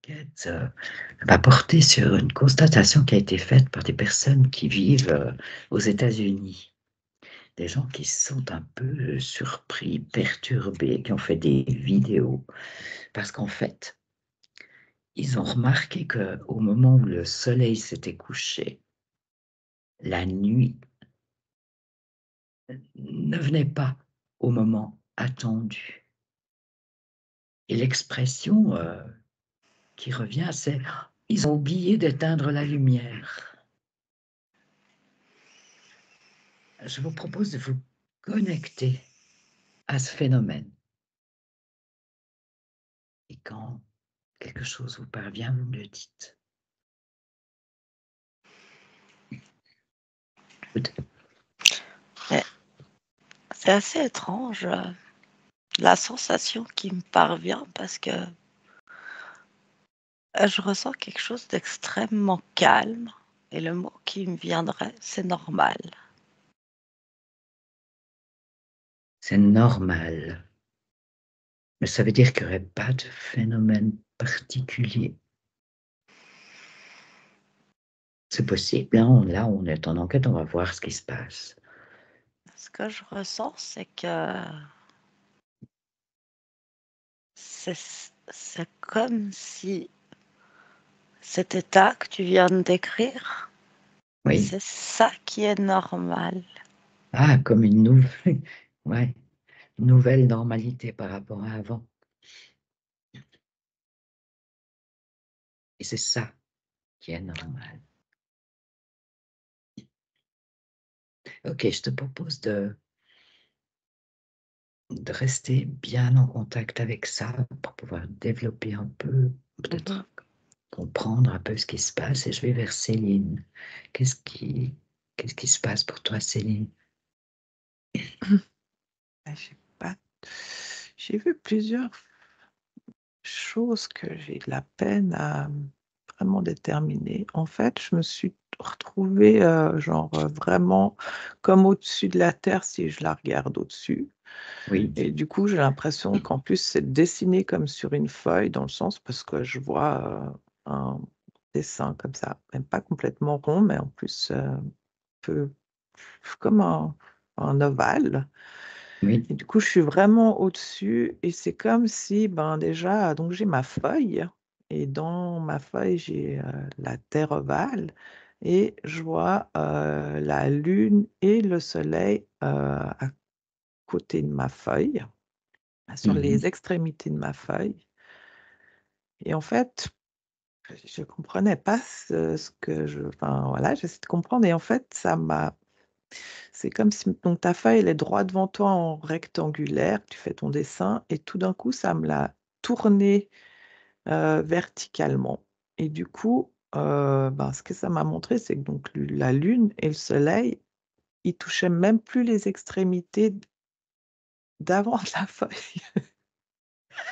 enquête va porter sur une constatation qui a été faite par des personnes qui vivent aux États-Unis. Des gens qui se sont un peu surpris, perturbés, qui ont fait des vidéos. Parce qu'en fait, ils ont remarqué qu'au moment où le soleil s'était couché, la nuit ne venait pas au moment attendu. Et l'expression qui revient, c'est « ils ont oublié d'éteindre la lumière ». Je vous propose de vous connecter à ce phénomène. Et quand quelque chose vous parvient, vous me le dites. C'est assez étrange, la sensation qui me parvient, parce que je ressens quelque chose d'extrêmement calme, et le mot qui me viendrait, c'est normal. C'est normal. Mais ça veut dire qu'il n'y aurait pas de phénomène particulier. C'est possible, hein? Là, on est en enquête, on va voir ce qui se passe. Ce que je ressens, c'est que c'est comme si cet état que tu viens de décrire, Oui. c'est ça qui est normal. Ah, comme une nouvelle, ouais, nouvelle normalité par rapport à avant. Et c'est ça qui est normal. Ok, je te propose de rester bien en contact avec ça pour pouvoir développer un peu, peut-être comprendre un peu ce qui se passe. Et je vais vers Céline. Qu'est-ce qui se passe pour toi, Céline? J'ai vu plusieurs choses que j'ai de la peine à vraiment déterminer. En fait, je me suis retrouvée vraiment comme au-dessus de la terre si je la regarde au-dessus. Oui. Et du coup, j'ai l'impression qu'en plus, c'est dessiné comme sur une feuille, dans le sens parce que je vois un dessin comme ça, même pas complètement rond, mais en plus peu comme un ovale. Oui. Et du coup, je suis vraiment au-dessus et c'est comme si, ben, déjà, donc j'ai ma feuille et dans ma feuille, j'ai la terre ovale et je vois la lune et le soleil à côté de ma feuille, sur les extrémités de ma feuille. Et en fait, je comprenais pas ce que enfin voilà, j'essaie de comprendre et en fait, c'est comme si donc ta feuille, elle est droit devant toi en rectangulaire, tu fais ton dessin et tout d'un coup, ça me l'a tournée verticalement et du coup, ben, ce que ça m'a montré, c'est que donc la lune et le soleil, ils touchaient même plus les extrémités d'avant de la feuille.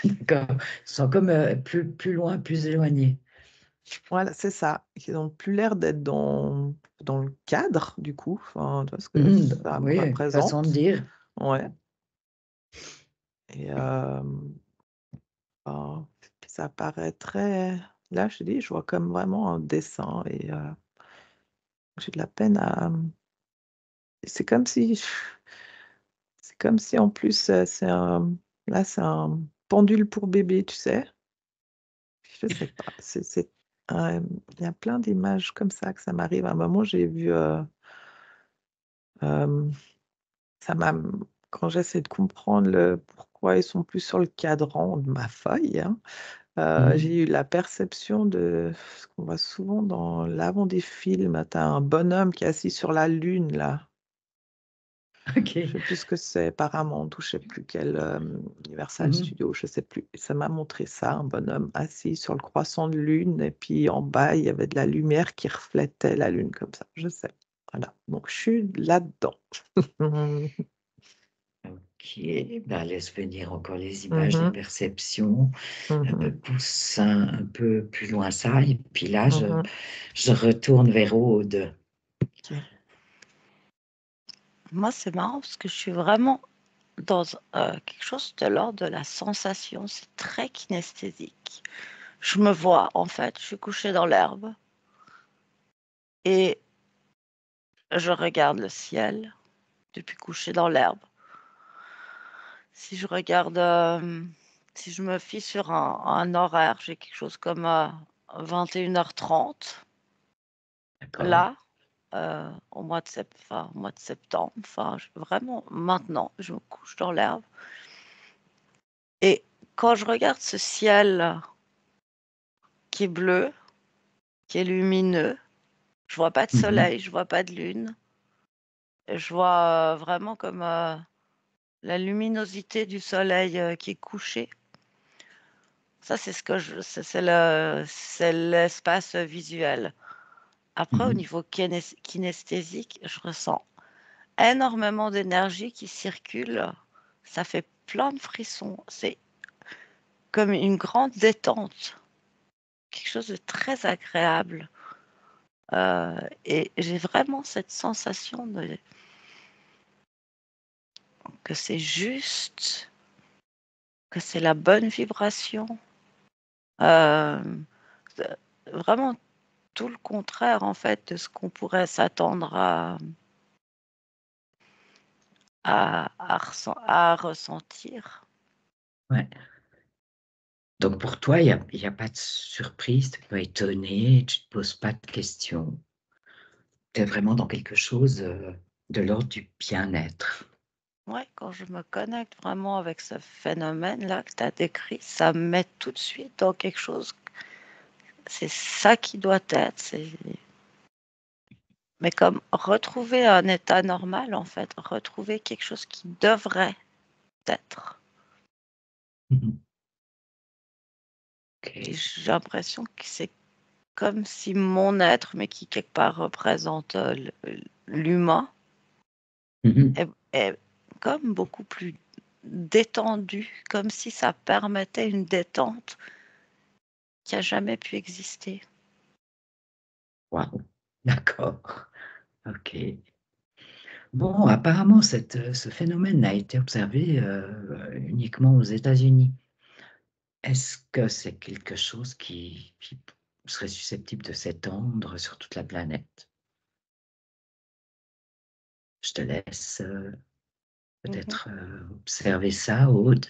D'accord. Ils sont comme plus loin, plus éloignés. Voilà, c'est ça. Ils ont plus l'air d'être dans le cadre du coup, enfin, tu vois ce que ça me Oui, façon de représente? dire. Ouais et ben, ça paraît très là, je te dis, je vois comme vraiment un dessin et j'ai de la peine à, c'est comme si en plus, c'est un pendule pour bébé, tu sais? Je sais pas, il y a plein d'images comme ça que ça m'arrive. À un moment, j'ai vu, hem, ça m'a quand j'essaie de comprendre le pourquoi ils sont plus sur le cadran de ma feuille, hein, j'ai eu la perception de ce qu'on voit souvent dans l'avant des films. Tu as un bonhomme qui est assis sur la lune là. Ok. Je sais plus ce que c'est, Paramount ou je sais plus quel, Universal Mhm. Studios, je sais plus et ça m'a montré ça, un bonhomme assis sur le croissant de lune et puis en bas, il y avait de la lumière qui reflétait la lune comme ça, je sais. Voilà, donc je suis là-dedans. Ok, ben laisse venir encore les Mmh images, les mh. perceptions. Un peu Mmh. pousse un peu plus loin ça. Et puis là, Mmh. je retourne vers Aude. OK. Moi, c'est marrant parce que je suis vraiment dans quelque chose de l'ordre de la sensation, c'est très kinesthésique. Je me vois, en fait, je suis couchée dans l'herbe et je regarde le ciel depuis couchée dans l'herbe. Si je regarde, si je me fie sur un horaire, j'ai quelque chose comme 21h30, D'accord. là, au au mois de septembre, vraiment maintenant, je me couche dans l'herbe. Et quand je regarde ce ciel qui est bleu, qui est lumineux, je vois pas de Mhm. soleil, je vois pas de lune. Je vois vraiment comme la luminosité du soleil qui est couché. Ça, c'est ce que c'est l'espace visuel. Après, au Mhm. niveau kinesthésique, je ressens énormément d'énergie qui circule. Ça fait plein de frissons. C'est comme une grande détente, quelque chose de très agréable. Et j'ai vraiment cette sensation que c'est juste, que c'est la bonne vibration. Euh, Vraiment tout le contraire, en fait, de ce qu'on pourrait s'attendre à ressentir. Ouais. Donc pour toi, il y a pas de surprise, tu n'es pas étonné, tu ne te poses pas de questions. Tu es vraiment dans quelque chose de l'ordre du bien-être. Ouais, quand je me connecte vraiment avec ce phénomène-là que tu as décrit, ça me met tout de suite dans quelque chose. C'est ça qui doit être. Mais comme retrouver un état normal, en fait, retrouver quelque chose qui devrait être. Mhm. Et Ok. j'ai l'impression que c'est comme si mon être, mais qui quelque part représente l'humain, Mhm. est comme beaucoup plus détendu, comme si ça permettait une détente qui a jamais pu exister. Waouh. D'accord. Ok. Bon, apparemment, ce phénomène a été observé uniquement aux États-Unis. Est-ce que c'est quelque chose qui serait susceptible de s'étendre sur toute la planète? Je te laisse Mhm. peut-être observer ça, Aude.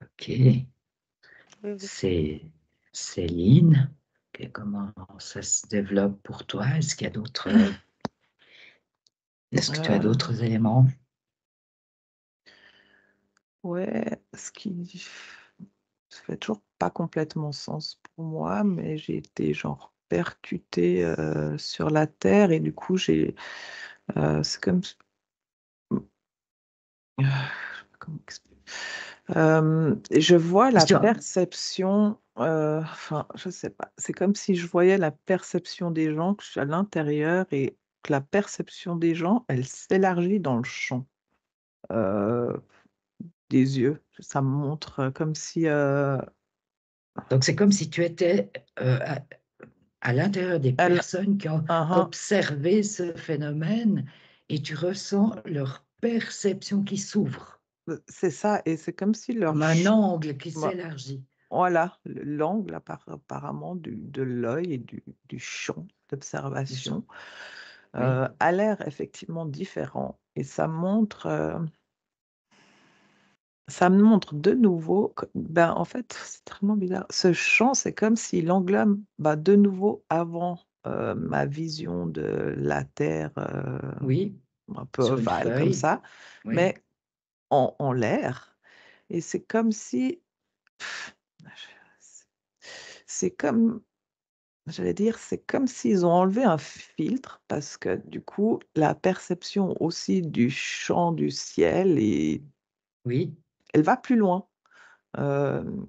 Ok. Oui, oui. C'est Céline. Ok, comment ça se développe pour toi? Est-ce que tu as Euh, d'autres éléments? ouais, ce qui fait toujours pas complètement sens pour moi, mais j'ai été genre percutée sur la terre et du coup c'est comme comment expliquer? Je vois la Question. perception, enfin, je sais pas, c'est comme si je voyais la perception des gens, que je suis à l'intérieur et que la perception des gens, elle s'élargit dans le champ, heu, des yeux. Ça me montre, comme si, Donc, c'est comme si tu étais à l'intérieur des elle personnes qui ont hein, hein, observé ce phénomène et tu ressens leur perception qui s'ouvre, c'est ça et c'est comme si leur comme un ch angle qui voi s'élargit. voilà, l'angle apparemment de l'œil et du champ Du champ. d'observation, Oui. a l'air effectivement différent et ça me montre de nouveau que ben, en fait, c'est vraiment bizarre. Ce champ, c'est comme s'il englobe, bah, de nouveau avant, ma vision de la terre, Oui, un peu sur une ovale comme feuille. ça, Oui. mais en l'air et c'est comme si c'est comme j'allais dire, c'est comme s'ils ont enlevé un filtre parce que du coup, la perception aussi du champ du ciel et Oui, elle va plus loin. Hem,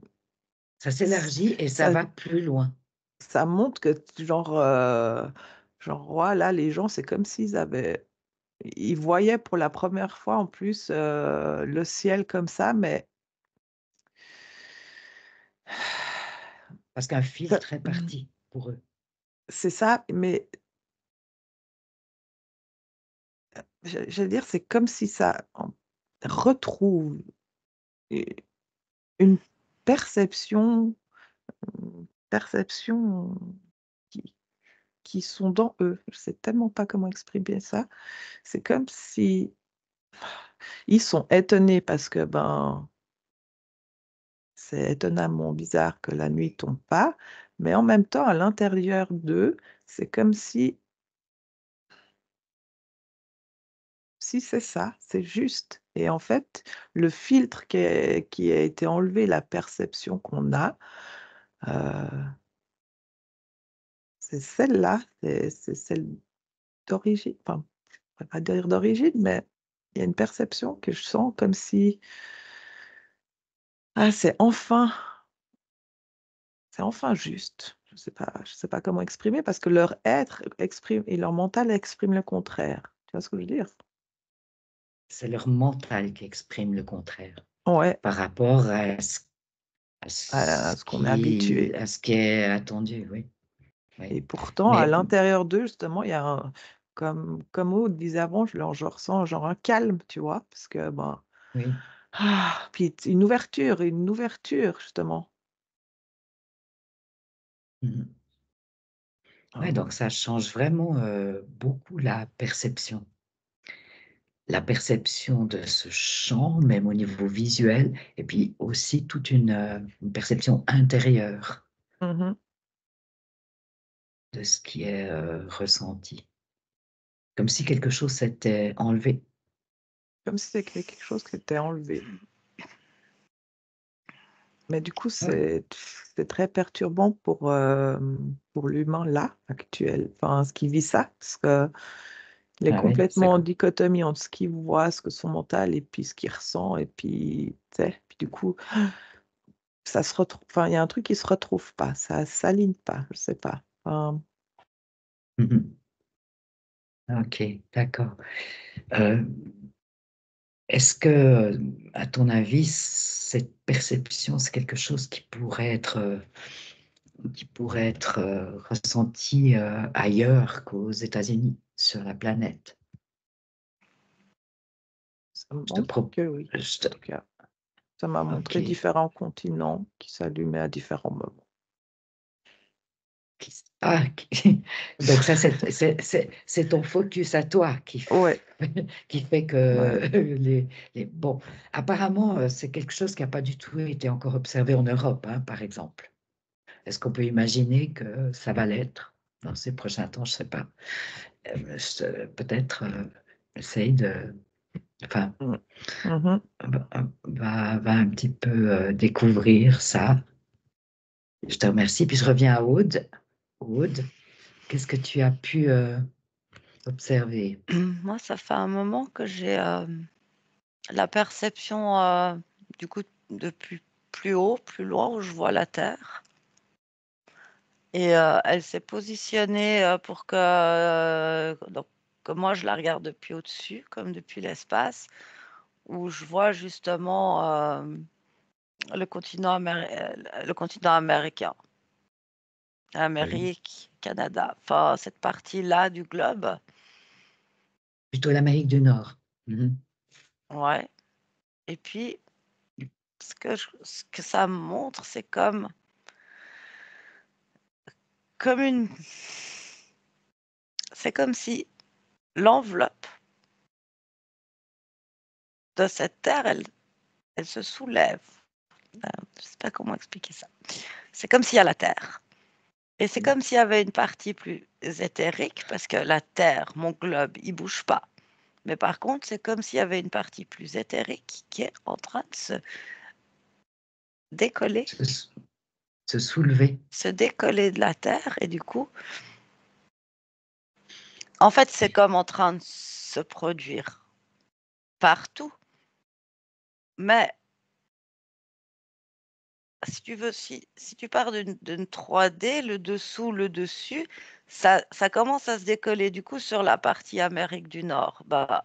ça ç s'élargit et ça ça va plus loin. ça montre que genre voilà, les gens, c'est comme s'ils avaient ils voyaient pour la première fois en plus, le ciel comme ça, mais Parce qu'un ça filtre est parti pour eux. c'est ça, mais j'allais dire, c'est comme si ça en retrouve une perception, mmh, perception qui sont dans eux. Je sais tellement pas comment exprimer ça. C'est comme si ils sont étonnés parce que, ben, c'est étonnamment bizarre que la nuit tombe pas, mais en même temps, à l'intérieur d'eux, c'est comme si c'est ça, c'est juste et en fait, le filtre qui a été enlevé, la perception qu'on a, heu, c'est celle-là, c'est celle d'origine, enfin, je pourrais pas dire d'origine, mais il y a une perception que je sens comme si, ah, c'est enfin juste. Je sais pas comment exprimer parce que leur être exprime et leur mental exprime le contraire. Tu vois ce que je veux dire? C'est leur mental qui exprime le contraire Ouais, par rapport à ce qu'on est habitué à ce qui est attendu, oui, oui. et pourtant à Mais l'intérieur d'eux justement, il y a un comme Aude disait avant, je ressens genre un calme, tu vois? Parce que, ben, oui. puis une ouverture justement. Mmh. Ouais, Hem, donc ça change vraiment, beaucoup la perception. La perception de ce champ, même au niveau visuel et puis aussi toute une perception intérieure mmh de ce qui est, ressenti. Comme si quelque chose s'était enlevé. Comme si c'était quelque chose qui était enlevé. Mais du coup, Ouais, c'est très perturbant pour l'humain là, actuel, enfin ce qui vit ça, parce qu'il est ah oui, c'est complètement en co dichotomie entre ce qu'il voit, ce que son mental et puis ce qu'il ressent et puis, tu sais? Puis du coup, ça se retrouve enfin il y a un truc qui se retrouve pas, ça s'aligne pas, je sais pas. Enfin, mmh mh. OK, d'accord. Heu, est-ce que, à ton avis, cette perception, c'est quelque chose qui pourrait être, ressenti, ailleurs qu'aux États-Unis, sur la planète? ça me Je te montre pro que oui, je en te tout cas. Ça m'a montré OK. différents continents qui s'allumaient à différents moments. Qui donc ça, c'est ton focus à toi Ouais, qui fait ouais. que les bon, apparemment, c'est quelque chose qui a pas du tout été encore observé en Europe, hein, par exemple. Est-ce qu'on peut imaginer que ça va l'être dans ces prochains temps? Je sais pas. Je peut-être, essaye de enfin, Mmh. Mmh. va un petit peu, découvrir ça. Je te remercie, puis je reviens à Aude. Aude, qu'est-ce que tu as pu, observer? Moi, ça fait un moment que j'ai, la perception, du coup, de plus haut, plus loin, où je vois la Terre et elle s'est positionnée, pour donc que moi je la regarde depuis au-dessus, comme depuis l'espace, où je vois justement, le continent américain, Oui. Amérique, Canada, enfin cette partie-là du globe. Plutôt l'Amérique du Nord. Mmh mh. Ouais, et puis ce que ça me montre, c'est comme une c'est comme si l'enveloppe de cette terre, elle se soulève. Je sais pas comment expliquer ça. C'est comme s'il y a la terre et c'est Oui. comme s'il y avait une partie plus éthérique parce que la terre, mon globe, il bouge pas. Mais par contre, c'est comme s'il y avait une partie plus éthérique qui est en train de décoller Se s se soulever. se décoller de la terre et du coup, en fait, c'est comme en train de se produire partout, mais si tu veux, si tu pars d'une 3D, le dessous, le dessus, ça commence à se décoller. Du coup, sur la partie Amérique du Nord, bah,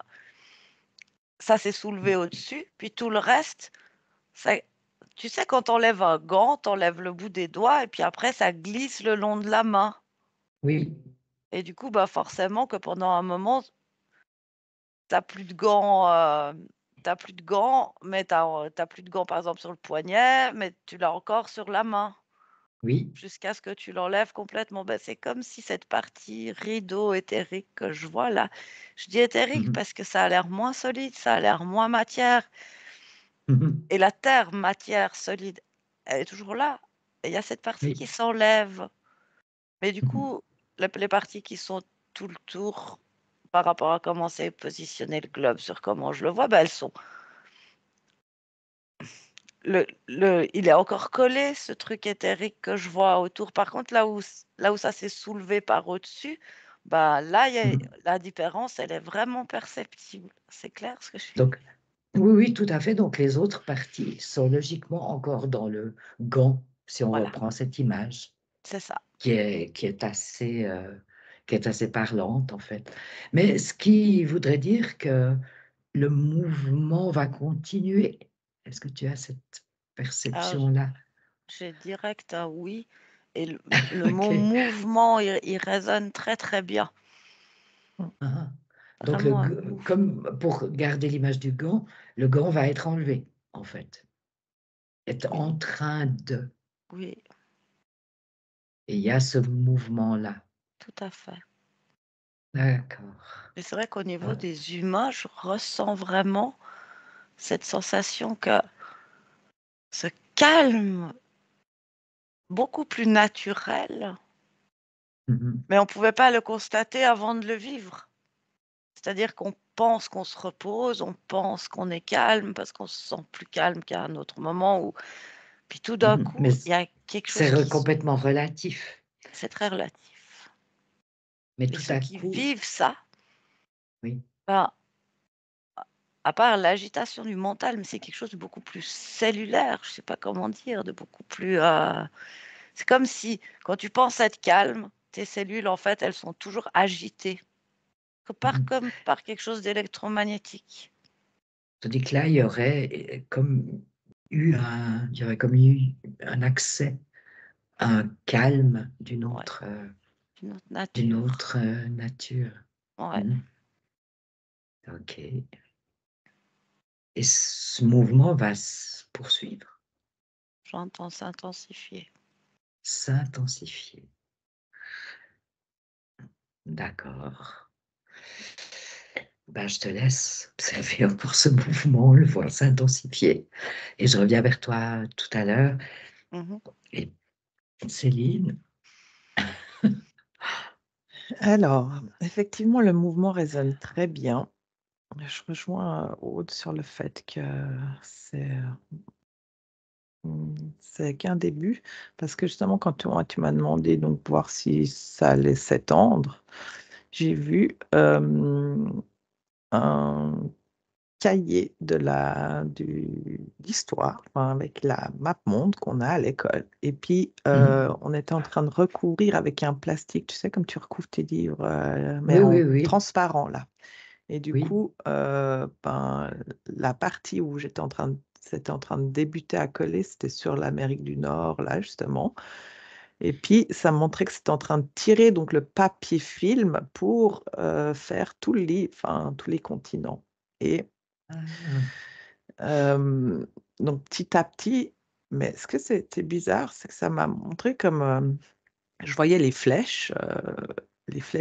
ça s'est soulevé au-dessus, puis tout le reste, ça tu sais, quand tu enlèves un gant, tu enlèves le bout des doigts et puis après ça glisse le long de la main Oui, et du coup, bah, forcément que pendant un moment, tu as plus de gants, tu plus de gants, mais tu as plus de gants, par exemple, sur le poignet, mais tu l'as encore sur la main, Oui. jusqu'à ce que tu l'enlèves complètement. Ben, c'est comme si cette partie rideau éthérique que je vois là, je dis éthérique Mmh. parce que ça a l'air moins solide, ça a l'air moins matière, Mmh. et la terre, matière solide, elle est toujours là. Et il y a cette partie Oui. qui s'enlève. Mais du Mmh. coup, les parties qui sont tout le tour, par rapport à comment c'est positionné le globe, sur comment je le vois, ben, elles sont il est encore collé, ce truc éthérique que je vois autour. Par contre, là où ça s'est soulevé par au-dessus, bah, là, il y a Mmh. la différence, elle est vraiment perceptible. C'est clair ce que je suis. Donc oui, oui, tout à fait. Donc les autres parties sont logiquement encore dans le gant, si on Voilà, reprend cette image c'est ça. qui est assez parlante, en fait. Mais ce qui voudrait dire que le mouvement va continuer. Est-ce que tu as cette Alors, perception-là? j'ai direct un oui, et le mot OK. mouvement, il résonne très, très bien. Mmh. Hein, hein. Donc Vraiment un mouvement. comme pour garder l'image du gant, le gant va être enlevé, en fait. Est Oui, en train de oui, et il y a ce mouvement-là. tout à fait. D'accord. Et c'est vrai qu'au niveau Ah, des humains, je ressens vraiment cette sensation que ce calme beaucoup plus naturel, mmh. mais on pouvait pas le constater avant de le vivre. C'est-à-dire qu'on pense qu'on se repose, on pense qu'on est calme parce qu'on se sent plus calme qu'à un autre moment, ou puis tout d'un Mmh. Mais coup, il y a quelque chose c'est qui se complètement relatif. c'est très relatif. Mais Et tout ceux à qui coup vivent ça, oui. ben, à part l'agitation du mental, mais c'est quelque chose de beaucoup plus cellulaire, je sais pas comment dire, de beaucoup plus, c'est comme si quand tu penses être calme, tes cellules, en fait, elles sont toujours agitées, Mmh. comme par quelque chose d'électromagnétique. Tandis que là, il y aurait, comme il y aurait comme eu un accès à un calme Ouais, d'une autre d'une nature. autre, nature. Ouais, Mmh. OK. Et ce mouvement va se poursuivre, j'entends s'intensifier. s'intensifier. D'accord. Ben, je te laisse observer encore ce mouvement, le voir s'intensifier et je reviens vers toi tout à l'heure. Mmh. Et Céline? Alors, effectivement, le mouvement résonne très bien. Je rejoins, Aude sur le fait que c'est, c'est qu'un début parce que justement quand tu m'as demandé donc voir si ça allait s'étendre, j'ai vu, un cahier d'histoire, enfin avec la mappemonde qu'on a à l'école et puis, Mmh. on était en train de recouvrir avec un plastique, tu sais comme tu recouvres tes livres, mais Oui, oui, en oui, transparent là. Et du oui. coup, ben, la partie où c'était en train de débuter à coller, c'était sur l'Amérique du Nord, là, justement. Et puis, ça montrait que c'était en train de tirer donc le papier film pour, faire enfin, tous les continents. Et Ah! hem, donc petit à petit, mais ce que c'était bizarre, c'est que ça m'a montré comme, je voyais les flèches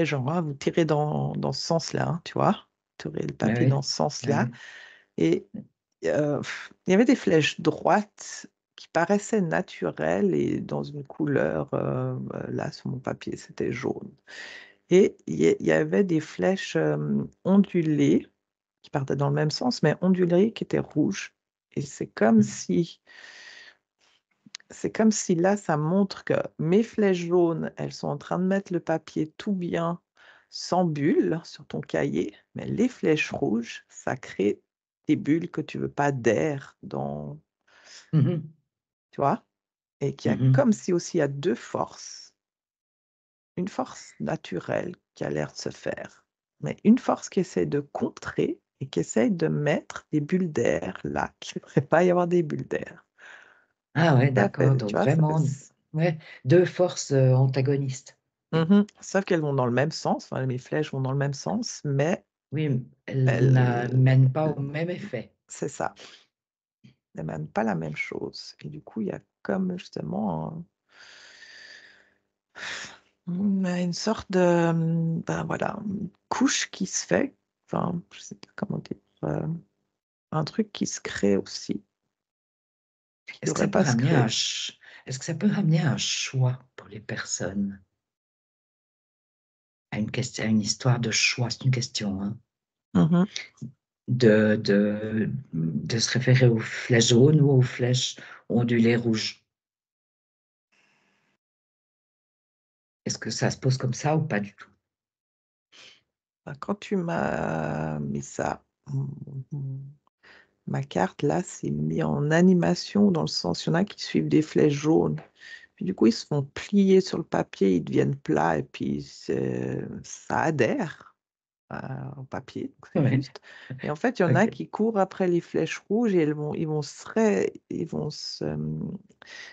genre: «Ah, vous tirez dans ce sens-là», hein, tu vois? Tirer le Bah, papier oui. dans ce Ouais, sens-là. ouais. Et il y avait des flèches droites qui paraissaient naturelles et dans une couleur, là sur mon papier, c'était jaune. Et il y avait des flèches, ondulées qui partaient dans le même sens, mais ondulées qui étaient rouges. Et Mmh. c'est comme si là, ça montre que mes flèches jaunes, elles sont en train de mettre le papier tout bien, sans bulles sur ton cahier, mais les flèches rouges, ça crée des bulles que tu veux pas d'air dans, Mmh mh. tu vois? Et qu'il y a Mmh. comme si aussi il y a 2 forces. Une force naturelle qui a l'air de se faire, mais une force qui essaie de contrer et qui essaye de mettre des bulles d'air là, qu'il ne devrait pas y avoir des bulles d'air. Ah ouais, Ça d'accord, fait, tu donc vois? Ça fait vraiment, ouais, 2 forces, antagonistes. Sauf qu'elles vont dans le même sens, enfin mes flèches vont dans le même sens, mais Oui, elles elles n'amènent pas au même effet. c'est ça. C'est même pas la même chose et du coup, il y a comme justement une sorte de, ben, voilà, une couche qui se fait, enfin, je sais pas comment dire, un truc qui se crée aussi, qui Est-ce que ça devrait peut pas se ramener créer. est-ce que ça peut ramener un choix pour les personnes? À une histoire de choix, c'est une question, hein, Mmh. de se référer aux flèches jaunes ou aux flèches ondulées rouges. Est-ce que ça se pose comme ça ou pas du tout? Bah, quand tu m'as mis ça, mmh, ma carte là, c'est mis en animation dans le sens, il y en a qui suivent des flèches jaunes, puis du coup, ils se font plier sur le papier, ils deviennent plats et puis ça adhère. Au papier, donc c'est Ouais, juste et en fait, il y en a ok. qui courent après les flèches rouges et ils vont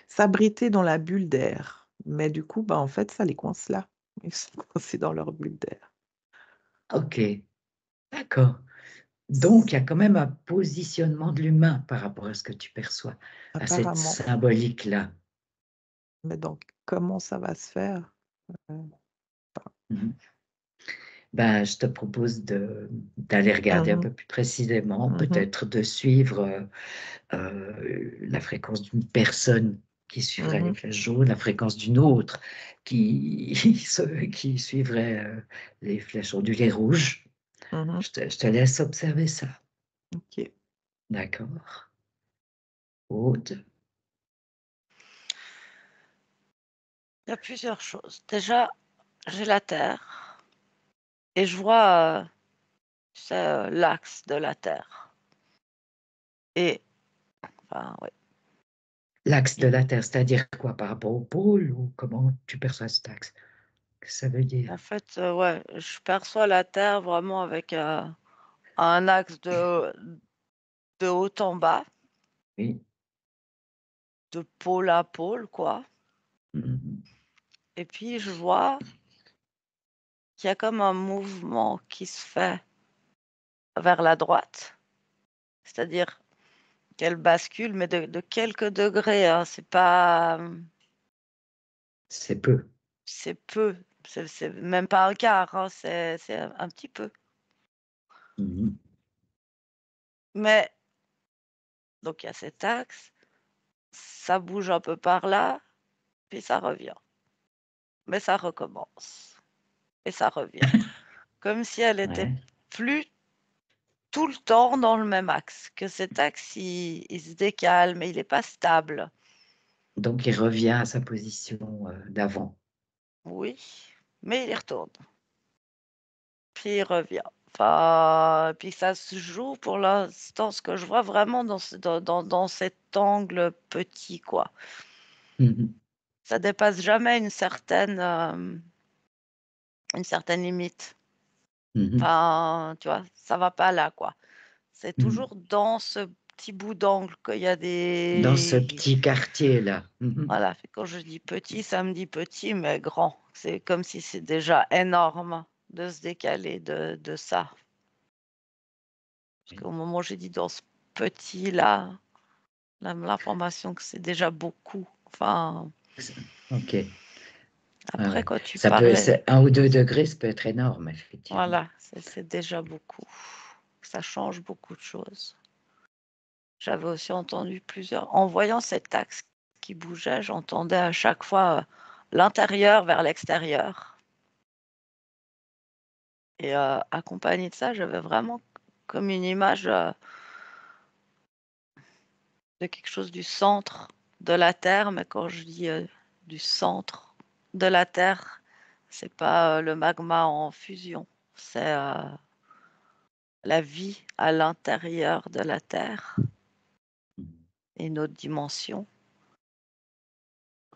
s'abriter dans la bulle d'air. Mais du coup, bah, en fait, ça les coince là. Ils sont coincés dans leur bulle d'air. Ok, d'accord. Donc, il y a quand même un positionnement de l'humain par rapport à ce que tu perçois, à cette Apparemment. symbolique-là. Mais donc comment ça va se faire? Heu, Mhm. Ben, je te propose d'aller regarder un mmh peu plus précisément, mh. peut-être de suivre la fréquence d'une personne qui suivrait les Mmh. flèches jaunes, la fréquence d'une autre qui, qui suivrait les flèches ondulées rouges. Mmh. Je te laisse observer ça. OK. D'accord. Aude. Il y a plusieurs choses. Déjà, j'ai la Terre et je vois, tu sais, l'axe de la Terre et enfin, ouais. L'axe de Et la Terre, c'est-à-dire quoi par rapport au pôle ou comment tu perçois cet axe? Qu'est-ce que ça veut dire? en fait, ouais, je perçois la Terre vraiment avec, un axe de haut en bas, Oui. de pôle à pôle, quoi. Mhm. Et puis je vois qu'il y a comme un mouvement qui se fait vers la droite, c'est-à-dire qu'elle bascule, mais de quelques degrés, hein. C'est pas, C'est peu. c'est peu, c'est même pas un quart, hein, c'est un petit peu. Mhm. Mais donc il y a cet axe, ça bouge un peu par là, puis ça revient, mais ça recommence et ça revient. Comme si elle était Ouais. plus tout le temps dans le même axe, que cet axe il se décale, mais il est pas stable. Donc, il revient à sa position d'avant. Oui, mais il y retourne, puis il revient. Enfin, puis ça se joue pour l'instant, ce que je vois vraiment dans cet angle petit, quoi. Mhm. Ça dépasse jamais une certaine limite. Mhm. Enfin, tu vois? Ça va pas là, quoi. C'est Mhm. toujours dans ce petit bout d'angle qu'il y a Dans ce des petit quartier-là. Mhm. voilà, fait quand je dis petit, ça me dit petit, mais grand. C'est comme si c'est déjà énorme de se décaler de ça. Parce Oui. qu'au moment où j'ai dit dans ce petit-là, l'information que c'est déjà beaucoup. Enfin, Ok. Ah après ouais. quand tu Ça peut, parlais, 1 ou 2 degrés, ça peut être énorme, effectivement. voilà, c'est déjà beaucoup. Ça change beaucoup de choses. J'avais aussi entendu plusieurs en voyant cet axe qui bougeait, j'entendais à chaque fois, l'intérieur vers l'extérieur et accompagné de ça, j'avais vraiment comme une image, de quelque chose du centre de la Terre, mais quand je dis, du centre de la Terre, c'est pas, le magma en fusion, c'est, la vie à l'intérieur de la Terre Mhm. et une autre dimension,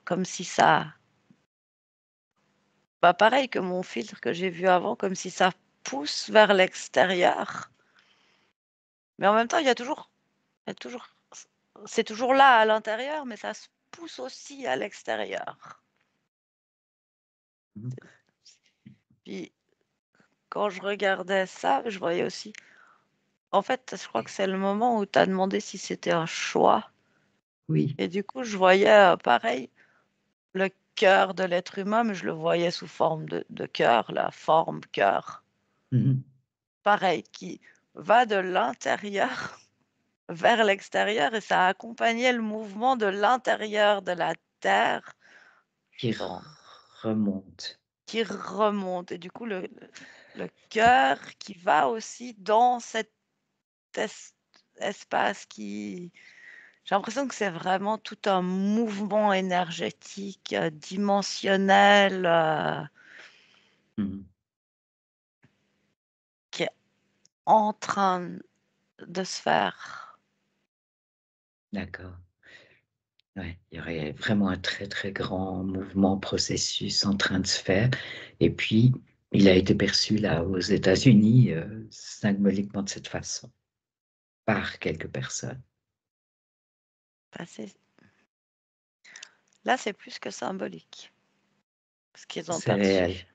comme si ça bah, pareil que mon filtre que j'ai vu avant, comme si ça pousse vers l'extérieur, mais en même temps, il y a toujours c'est toujours là à l'intérieur, mais ça se pousse aussi à l'extérieur. Mhm. Puis quand je regardais ça, je voyais aussi En fait, je crois que c'est le moment où tu as demandé si c'était un choix. Oui. Et du coup, je voyais, pareil, le cœur de l'être humain, mais je le voyais sous forme de cœur, la forme cœur. Mhm. Pareil, qui va de l'intérieur vers l'extérieur et ça accompagnait le mouvement de l'intérieur de la Terre Qui dans remonte. qui remonte et du coup le cœur qui va aussi dans cet es espace qui j'ai l'impression que c'est vraiment tout un mouvement énergétique, dimensionnel, Mhm. qui est en train de se faire. D'accord. Ouais, il y aurait vraiment un très très grand mouvement, processus en train de se faire. Et puis, il a été perçu là aux États-Unis symboliquement de cette façon, par quelques personnes. Bah, là, c'est plus que symbolique, ce qu'ils ont C'est réel. perçu.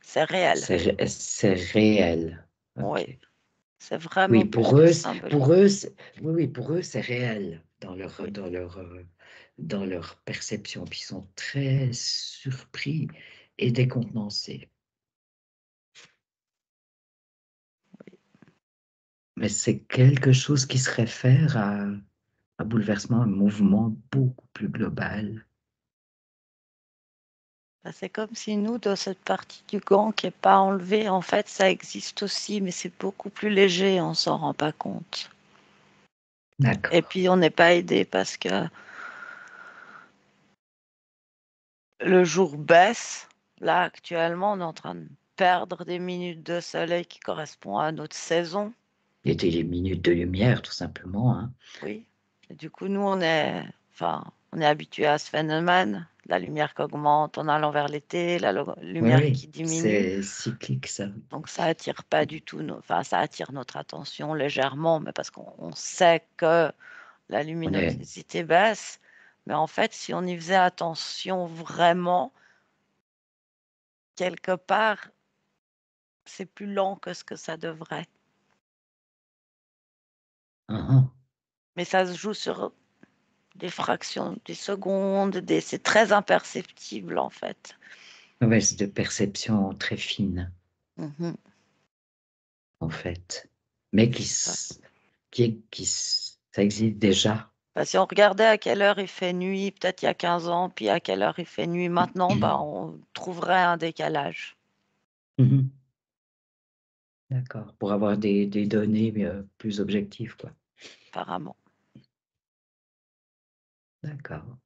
C'est réel, C'est réel. oui. Ok. C'est Oui, vraiment plus que symbolique, oui, pour eux, c'est réel oui. dans leur perception. Puis ils sont très surpris et décontenancés. Mais c'est quelque chose qui se réfère à un bouleversement, un mouvement beaucoup plus global. Bah, c'est comme si nous, dans cette partie du gant qui n'est pas enlevée, en fait, ça existe aussi, mais c'est beaucoup plus léger, on s'en rend pas compte. Et D'accord. puis, on n'est pas aidé parce que le jour baisse. Là, actuellement, on est en train de perdre des minutes de soleil qui correspondent à notre saison. Il était les minutes de lumière, tout simplement. Hein. Oui. Et du coup, nous, on est habitué à ce phénomène. La lumière qui augmente en allant vers l'été, la Oui, lumière oui, qui diminue. c'est cyclique, ça. Donc, ça attire pas du tout, ça attire notre attention légèrement, mais parce qu'on sait que la On est, luminosité baisse. Mais en fait, si on y faisait attention vraiment, quelque part, c'est plus lent que ce que ça devrait. uhum. Mais ça se joue sur des fractions, des secondes, c'est très imperceptible en fait. Ouais, c'est de perception très fine, Mhm, en fait. Mais c'est ça. ça existe déjà. Bah, si on regardait à quelle heure il fait nuit, peut-être il y a 15 ans, puis à quelle heure il fait nuit maintenant, bah, on trouverait un décalage, Mhm. D'accord. Pour avoir des données plus objectives, quoi. apparemment. D'accord.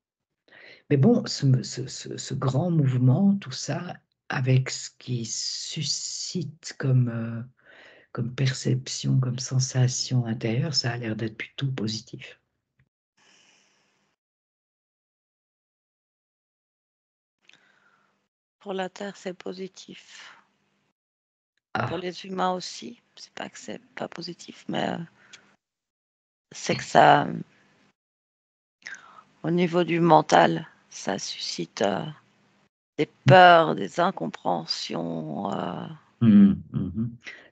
Mais bon, ce grand mouvement, tout ça, avec ce qui suscite comme perception, comme sensation intérieure, ça a l'air d'être plutôt positif. Pour la Terre, c'est positif. Pour Ah, les humains aussi, c'est pas que c'est pas positif, mais c'est que ça, au niveau du mental, ça suscite des peurs, des incompréhensions,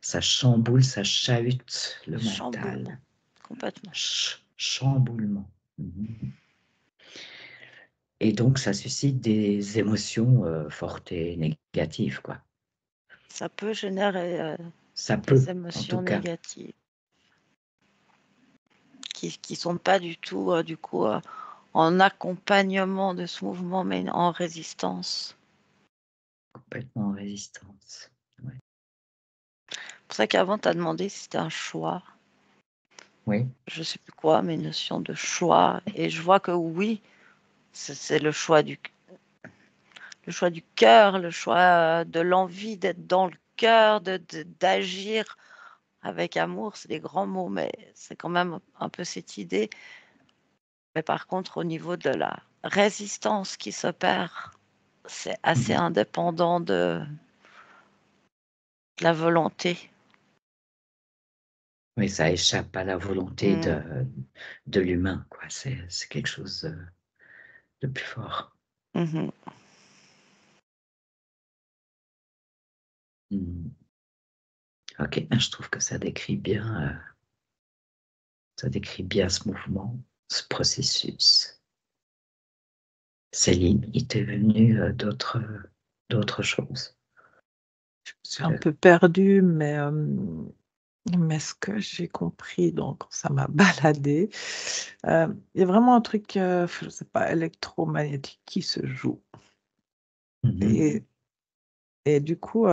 ça chamboule, ça chahute le chamboulement, mental. complètement. Chamboulement. Mhm. Et donc, ça suscite des émotions fortes et négatives, quoi. Ça peut générer Ça des peut, en tout émotions cas. négatives qui sont pas du tout, du coup, en accompagnement de ce mouvement, mais en résistance. Complètement en résistance. Ouais. C'est pour ça qu'avant, tu as demandé si c'était un choix. Oui. Je sais plus quoi, mais une notion de choix. Et je vois que oui, c'est le choix du cœur, le choix de l'envie d'être dans le cœur, d'agir avec amour. C'est des grands mots, mais c'est quand même un peu cette idée. Mais par contre, au niveau de la résistance qui s'opère, c'est assez Mhm. indépendant de la volonté. Oui, ça échappe à la volonté Mmh. de l'humain, quoi. C'est quelque chose de plus fort. Mmh. Mhm. Ok, je trouve que ça décrit bien ce mouvement, ce processus. Céline, il t'est venu d'autres choses? Je me suis un peu perdue, mais ce que j'ai compris, donc ça m'a baladée, il y a vraiment un truc, je ne sais pas, électromagnétique qui se joue. Mhm. Et du coup,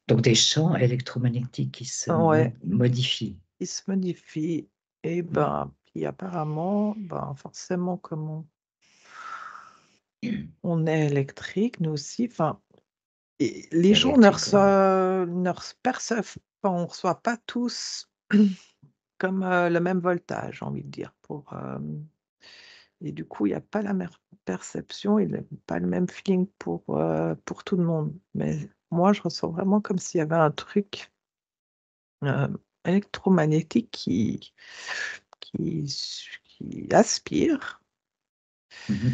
Donc des champs électromagnétiques qui se ouais, modifient. il se modifie. Et puis apparemment, forcément, comme on est électrique, nous aussi, enfin, et les gens Électrique, ouais. ne perçoivent pas, on ne reçoit pas tous comme le même voltage, j'ai envie de dire. Et du coup, il n'y a pas la même perception, il n'y a pas le même feeling pour tout le monde. Mais moi, je ressens vraiment comme s'il y avait un truc euh, électromagnétique qui, qui aspire, Mhm.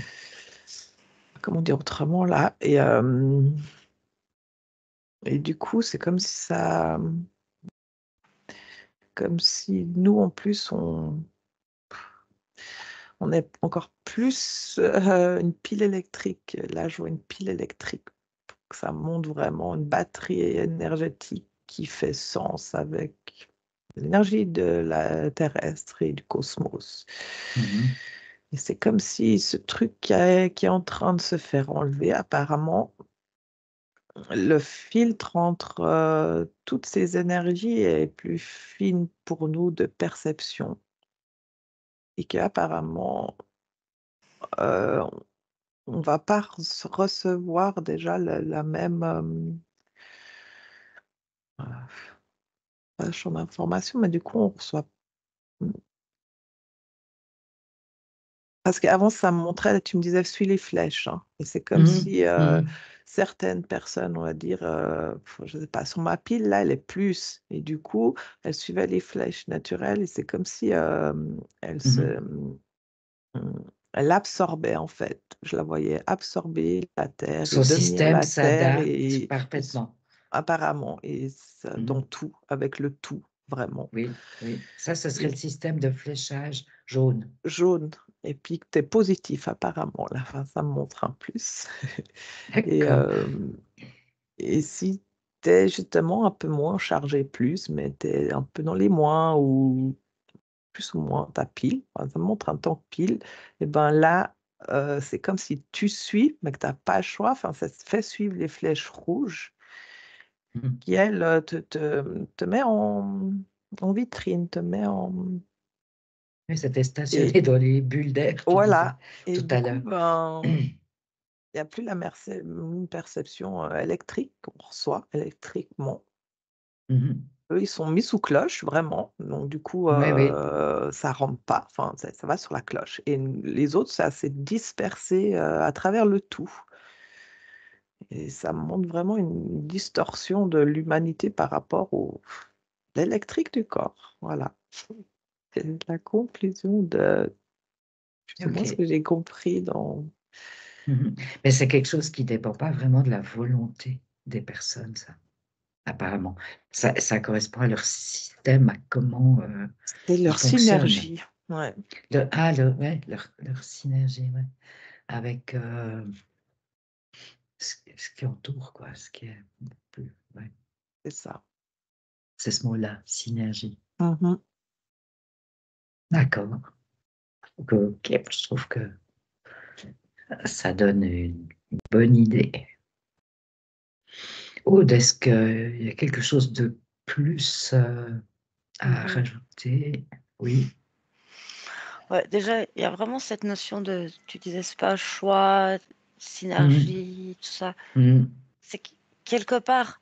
comment dire autrement là, et du coup, c'est comme si nous, en plus, on est encore plus une pile électrique. Là, je vois une pile électrique. Ça montre vraiment une batterie énergétique qui fait sens avec l'énergie de la terrestre et du cosmos. Mhm. Et c'est comme si ce truc qui est en train de se faire enlever, apparemment, le filtre entre toutes ces énergies est plus fine pour nous de perception. Et qu'apparemment, euh, on va pas recevoir déjà la même pas champ d'information, mais du coup, on reçoit. Parce qu'avant, ça me montrait, tu me disais, suis les flèches, hein. Et c'est comme Mhm. si Mhm. certaines personnes, on va dire, je ne sais pas, sur ma pile, là, elle est plus. Et du coup, elle suivait les flèches naturelles. Et c'est comme si elle se. Mhm. Elle absorbait, en fait. Je la voyais absorber la terre et Son devenir système la terre. s'adapte parfaitement. Apparemment. Et dans Mhm. tout, avec le tout, vraiment. Oui, oui. Ça, ce serait le système de fléchage jaune. Jaune et puis que tu es positif apparemment là, enfin, ça me montre un plus et D'accord. hem et si tu es justement un peu moins chargé plus, mais tu es un peu dans les moins ou plus ou moins ta pile, enfin, ça me montre un temps pile et ben là, c'est comme si tu suis, mais que tu as pas le choix, enfin ça te fait suivre les flèches rouges Mhm. qui elles, te met en vitrine, te met en Oui, c'était et stationné dans les bulles d'air, tu disais voilà et tout du à coup, l'heure. il y a plus une perception, électrique qu'on reçoit électriquement. Mhm. Eux, ils sont mis sous cloche vraiment, donc du coup, Oui, oui. ça rentre pas, enfin ça va sur la cloche et les autres, ça s'est dispersé, à travers le tout et ça montre vraiment une distorsion de l'humanité par rapport au l'électrique du corps, voilà. C'est la conclusion de plus ou moins ce OK. que j'ai compris dans Mhm. Mais c'est quelque chose qui ne dépend pas vraiment de la volonté des personnes, ça, apparemment. Ça correspond à leur système, à comment c'est ils leur fonctionnent. synergie, ouais, Ouais, leur synergie, ouais, avec ce qui entoure, quoi, ce qui est plus, ouais, c'est ça. c'est ce mot-là, synergie. Mmh. D'accord. Ok, je trouve que ça donne une bonne idée. Aude, est-ce qu'il y a quelque chose de plus à Mmh. rajouter? Oui. Ouais, déjà, il y a vraiment cette notion de, tu disais, c'est pas choix, Mhm. synergie, tout ça. Mhm. C'est que quelque part,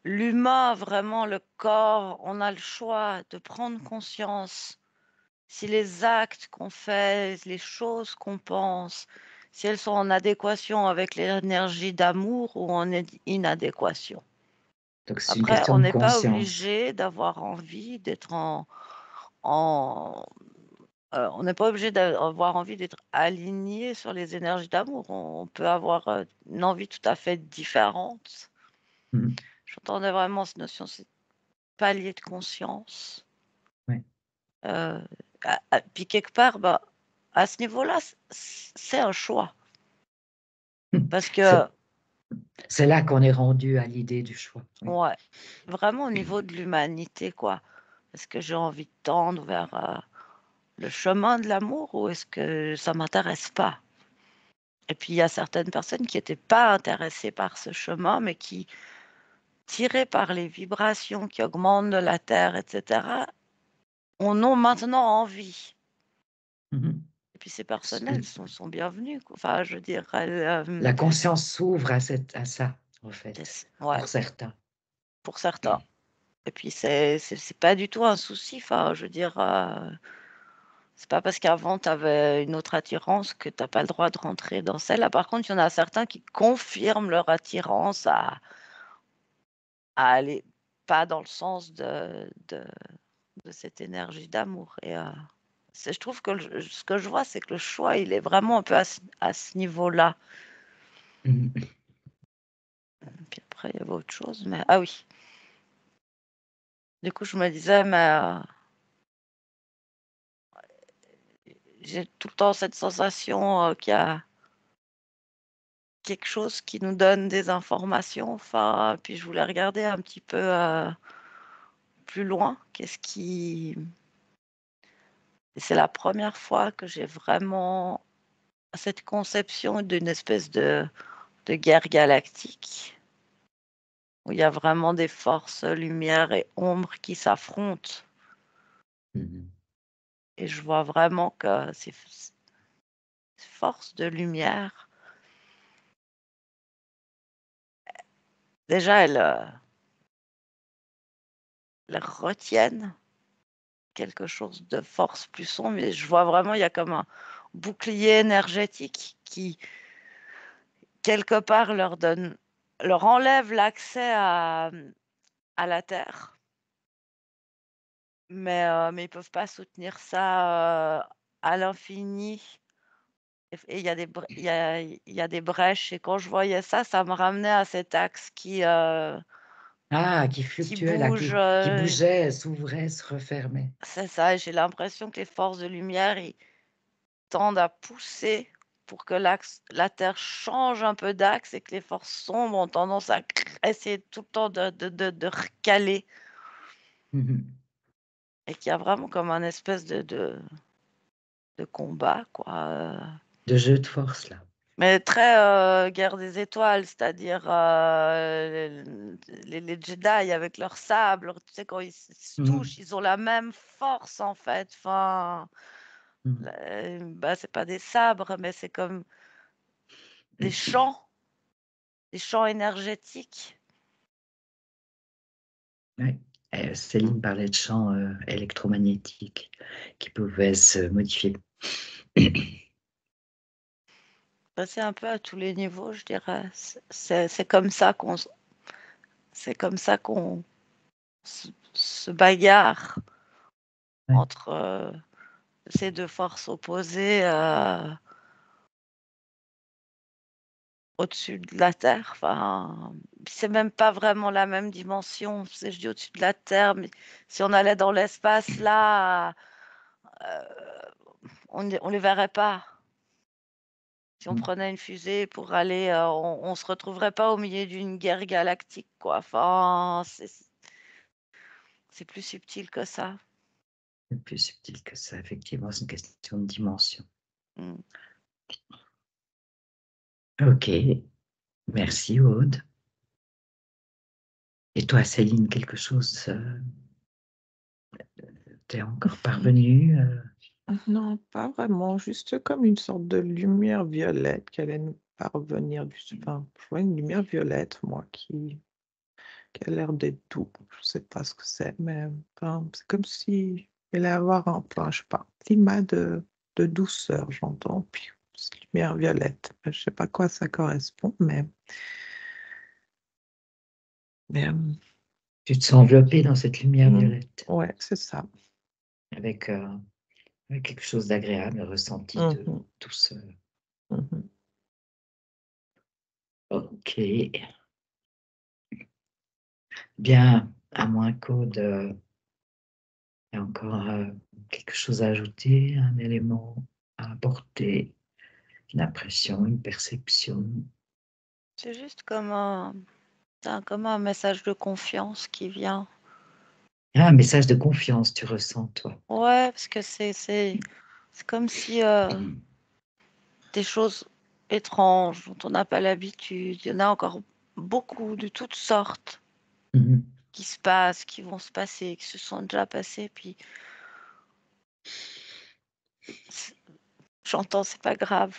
l'humain, vraiment, le corps, on a le choix de prendre conscience si les actes qu'on fait, les choses qu'on pense, si elles sont en adéquation avec l'énergie d'amour ou en inadéquation. Donc, c'est une Après, question on de n'est pas conscience. obligé d'avoir envie d'être en on n'est pas obligé d'avoir envie d'être aligné sur les énergies d'amour. On peut avoir, une envie tout à fait différente. Mhm. J'entendais vraiment cette notion, c'est palier de conscience. Ouais. Puis quelque part, à ce niveau-là, c'est un choix. Parce que, C'est là qu'on est rendu à l'idée du choix. Oui. ouais, vraiment au niveau de l'humanité, quoi. Est-ce que j'ai envie de tendre vers le chemin de l'amour ou est-ce que ça m'intéresse pas? Et puis il y a certaines personnes qui n'étaient pas intéressées par ce chemin, mais qui, tirées par les vibrations qui augmentent de la Terre, etc., en ont maintenant envie. Mhm. Et puis ces personnes, elles sont bienvenues, quoi. Enfin, je veux dire, elles, La conscience s'ouvre à ça, en fait, ouais, pour certains. pour certains. Et puis c'est pas du tout un souci. Enfin, je veux dire, c'est pas parce qu'avant tu avais une autre attirance que tu as pas le droit de rentrer dans celle-là. Par contre, il y en a certains qui confirment leur attirance à aller pas dans le sens de cette énergie d'amour. Et je trouve que ce que je vois, c'est que le choix, il est vraiment un peu à ce niveau-là. Mhm. Puis après, il y avait autre chose. Mais ah oui. Du coup, je me disais, mais j'ai tout le temps cette sensation qu'il y a quelque chose qui nous donne des informations. Enfin, puis je voulais regarder un petit peu plus loin. C'est la première fois que j'ai vraiment cette conception d'une espèce de guerre galactique où il y a vraiment des forces lumière et ombre qui s'affrontent. Mhm. Et je vois vraiment que ces forces de lumière, déjà, elles retiennent quelque chose de force plus sombre. Mais je vois vraiment, il y a comme un bouclier énergétique qui, quelque part, leur enlève l'accès à la Terre. Mais ils peuvent pas soutenir ça à l'infini. Et il y a il y a des brèches. Et quand je voyais ça, ça me ramenait à cet axe qui Qui qui fluctuait là, bouge. qui bougeait, s'ouvrait, se refermait. C'est ça. Et j'ai l'impression que les forces de lumière, ils tendent à pousser pour que la Terre change un peu d'axe et que les forces sombres ont tendance à essayer tout le temps de recaler. Mhm. Et qu'il y a vraiment comme un espèce de combat, quoi. De jeu de force, là. Mais très guerre des étoiles, c'est-à-dire les Jedi avec leurs sabres, tu sais, quand ils se Mhm. touchent, ils ont la même force en fait. Enfin, Mhm. c'est pas des sabres, mais c'est comme des champs énergétiques. Ouais. Céline parlait de champs électromagnétiques qui pouvaient se modifier. C'est un peu à tous les niveaux, je dirais. C'est comme ça qu'on se bagarre Ouais. entre ces deux forces opposées. Au-dessus de la Terre, enfin, c'est même pas vraiment la même dimension. Je dis au-dessus de la Terre, mais si on allait dans l'espace, là, on les verrait pas. Si on Mhm. prenait une fusée pour aller, on se retrouverait pas au milieu d'une guerre galactique, quoi. Enfin, c'est plus subtil que ça. C'est plus subtil que ça, effectivement, c'est une question de dimension. Mmh. Ok, merci Aude. Et toi, Céline, quelque chose t'es encore parvenue Non, pas vraiment, juste comme une sorte de lumière violette qui allait nous parvenir enfin, je vois une lumière violette, moi, qui a l'air d'être doux. Je sais pas ce que c'est, mais enfin, c'est comme si il allait avoir enfin, je sais pas, un climat de douceur, j'entends, puis cette lumière violette. Je sais pas à quoi ça correspond, mais Tu te sens enveloppée dans cette lumière violette ouais, c'est ça. avec, avec quelque chose d'agréable, ressenti de Mhm, douceur. mhm. Ok. Bien, à moins qu'Aude ait encore quelque chose à ajouter, un élément à apporter, une impression, une perception. C'est juste comme un message de confiance qui vient. Ah, un message de confiance, tu ressens, toi. Ouais, parce que c'est comme si des choses étranges dont on n'a pas l'habitude, il y en a encore beaucoup de toutes sortes Mhm. qui se passent, qui vont se passer, qui se sont déjà passées, puis c'est- j'entends, c'est pas grave.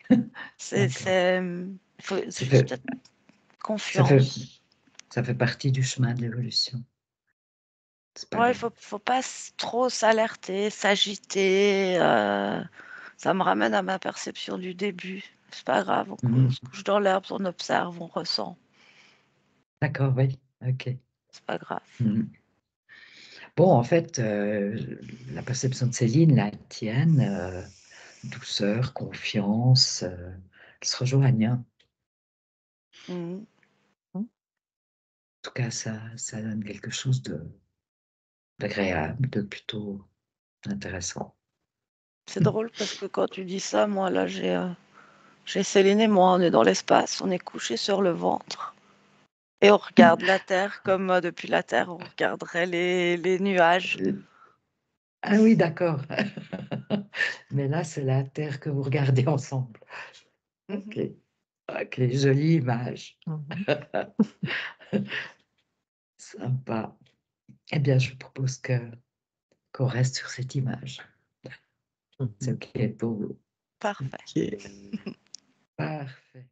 D'accord. C'est Ça juste fait, être ça fait, confiance. ça fait partie du chemin de l'évolution. C'est pas Ouais, grave. faut pas trop s'alerter, s'agiter. Ça me ramène à ma perception du début. C'est pas grave, on Mhm. se couche dans l'herbe, on observe, on ressent. D'accord, oui. Ok. C'est pas grave. Mhm. Bon, en fait, la perception de Céline, la tienne, douceur, confiance, elles se rejoignent, hein. Mhm. En tout cas, ça donne quelque chose d'agréable, de plutôt intéressant. C'est drôle parce que quand tu dis ça, moi là, j'ai Céline et moi, on est dans l'espace, on est couché sur le ventre. Et on regarde la Terre comme depuis la Terre, on regarderait les nuages. Ah oui, d'accord. Mais là, c'est la Terre que vous regardez ensemble. Ok, Mhm. ok, jolie image. Mhm. Sympa. Eh bien, je propose qu'on reste sur cette image. C'est Mhm. ok pour vous. Parfait. Ok. Parfait.